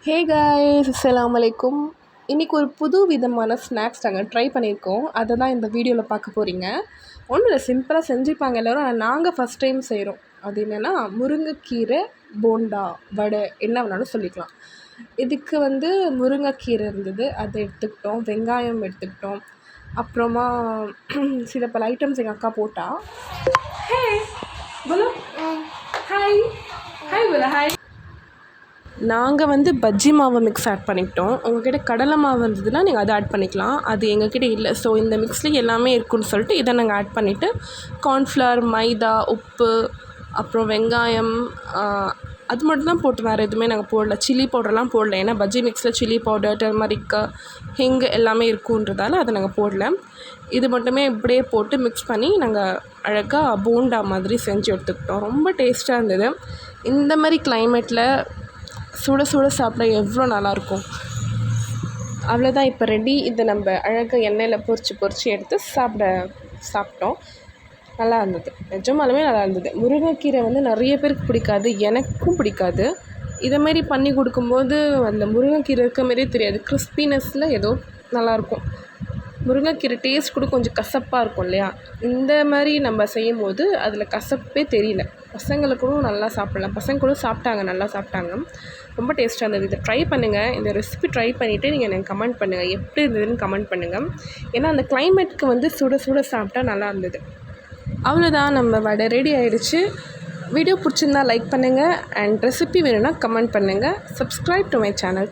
Hey guys, அஸ்ஸலாமு அலைக்கும். இன்றைக்கி ஒரு புது விதமான ஸ்நாக்ஸ் நாங்கள் ட்ரை பண்ணியிருக்கோம். அதை தான் இந்த வீடியோவில் பார்க்க போகிறீங்க. ஒன்றும் இல்லை, சிம்பிளாக செஞ்சுருப்பாங்க எல்லோரும். ஆனால் நாங்கள் ஃபஸ்ட் டைம் செய்கிறோம். அது என்னென்னா முருங்கைக்கீரை போண்டா, வடை, என்ன வேணாலும் சொல்லிக்கலாம். இதுக்கு முருங்கைக்கீரை இருந்தது, அதை எடுத்துக்கிட்டோம். வெங்காயம் எடுத்துக்கிட்டோம். அப்புறமா சில பல ஐட்டம்ஸ் எங்கள் அக்கா போட்டா. Hey Polo, hi hi Polo, hi. நாங்கள் பஜ்ஜி மாவு மிக்ஸ் ஆட் பண்ணிக்கிட்டோம். உங்கள்கிட்ட கடலை மாவு இருந்ததுன்னா நீங்கள் அதை ஆட் பண்ணிக்கலாம். அது எங்கள்கிட்ட இல்லை. ஸோ இந்த மிக்ஸ்லேயே எல்லாமே இருக்குன்னு சொல்லிட்டு இதை நாங்கள் ஆட் பண்ணிவிட்டு கார்ன்ஃப்ளவர், மைதா, உப்பு, அப்புறம் வெங்காயம், அது மட்டும் தான் போட்டு, வேறு எதுவுமே நாங்கள் போடல. சில்லி பவுடர்லாம் போடல. ஏன்னா பஜ்ஜி மிக்ஸில் சில்லி பவுடர், டர்மரிக், ஹிங் எல்லாமே இருக்குன்றதால அதை நாங்கள் போடல. இது மட்டுமே இப்படியே போட்டு மிக்ஸ் பண்ணி நாங்கள் அழகாக போண்டா மாதிரி செஞ்சு எடுத்துக்கிட்டோம். ரொம்ப டேஸ்ட்டாக இருந்தது. இந்த மாதிரி கிளைமேட்டில் சுட சுட சாப்பிட எவ்வளோ நல்லாயிருக்கும். அவ்வளோதான், இப்போ ரெடி. இதை நம்ம அழகாக எண்ணெயில் பொரித்து எடுத்து சாப்பிட்டோம். நல்லா இருந்தது, நிஜமாலுமே நல்லா இருந்தது. முருங்கைக்கீரை நிறைய பேருக்கு பிடிக்காது, எனக்கும் பிடிக்காது. இதைமாரி பண்ணி கொடுக்கும்போது அந்த முருங்கைக்கீரை இருக்க மாதிரியே தெரியாது. கிறிஸ்பினஸில் ஏதோ நல்லாயிருக்கும். முருங்கைக்கீரை டேஸ்ட் கூட கொஞ்சம் கசப்பாக இருக்கும் இல்லையா? இந்த மாதிரி நம்ம செய்யும் போது அதில் கசப்பே தெரியல. பசங்களுக்கும் நல்லா சாப்பிட்லாம். பசங்க கூட சாப்பிட்டாங்க, நல்லா சாப்பிட்டாங்க. ரொம்ப டேஸ்ட்டாக இருந்தது. இதை ட்ரை பண்ணுங்கள். இந்த ரெசிபி ட்ரை பண்ணிவிட்டு நீங்கள் எனக்கு கமெண்ட் பண்ணுங்கள், எப்படி இருந்ததுன்னு கமெண்ட் பண்ணுங்கள். ஏன்னா அந்த கிளைமேட்டுக்கு சுட சுட சாப்பிட்டா நல்லா இருந்தது. அவ்வளோதான், நம்ம வடை ரெடி ஆகிடுச்சு. வீடியோ பிடிச்சிருந்தா லைக் பண்ணுங்கள், அண்ட் ரெசிபி வேணும்னா கமெண்ட் பண்ணுங்கள். Subscribe to my channel.